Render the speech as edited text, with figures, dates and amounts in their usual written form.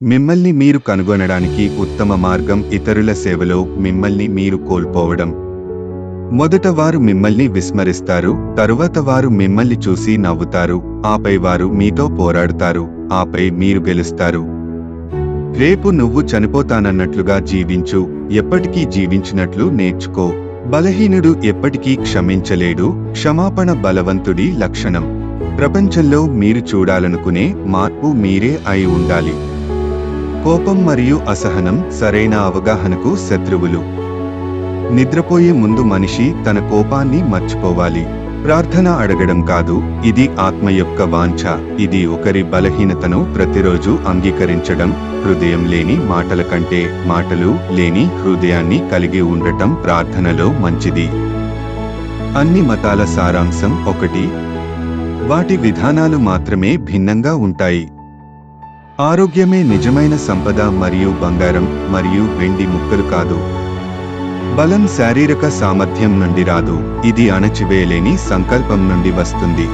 మిమ్మల్ని మీరు కనుగొనడానికి ఉత్తమ మార్గం ఇతరుల సేవలో మిమ్మల్ని మీరు కోల్పోవడం. మొదట వారు మిమ్మల్ని విస్మరిస్తారు, తరువాత వారు మిమ్మల్ని చూసి నవ్వుతారు, ఆపై వారు మీతో పోరాడుతారు, ఆపై మీరు గెలుస్తారు. రేపు నువ్వు చనిపోతానన్నట్లుగా జీవించు, ఎప్పటికీ జీవించినట్లు నేర్చుకో. బలహీనుడు ఎప్పటికీ క్షమించలేడు, క్షమాపణ బలవంతుడి లక్షణం. ప్రపంచంలో మీరు చూడాలనుకునే మార్పు మీరే అయి ఉండాలి. కోపం మరియు అసహనం సరైన అవగాహనకు శత్రువులు. నిద్రపోయే ముందు మనిషి తన కోపాన్ని మర్చిపోవాలి. ప్రార్థన అడగడం కాదు, ఇది ఆత్మ యొక్క వాంఛ. ఇది ఒకరి బలహీనతను ప్రతిరోజు అంగీకరించడం. హృదయం లేని మాటల కంటే మాటలు లేని హృదయాన్ని కలిగి ఉండటం ప్రార్థనలో మంచిది. అన్ని మతాల సారాంశం ఒకటి. వాటి విధానాలు మాత్రమే భిన్నంగా ఉంటాయి. ఆరోగ్యమే నిజమైన సంపద మరియు బంగారం మరియు వెండి ముక్కలు కాదు. బలం శారీరక సామర్థ్యం నుండి రాదు, ఇది అణచివేయలేని సంకల్పం నుండి వస్తుంది.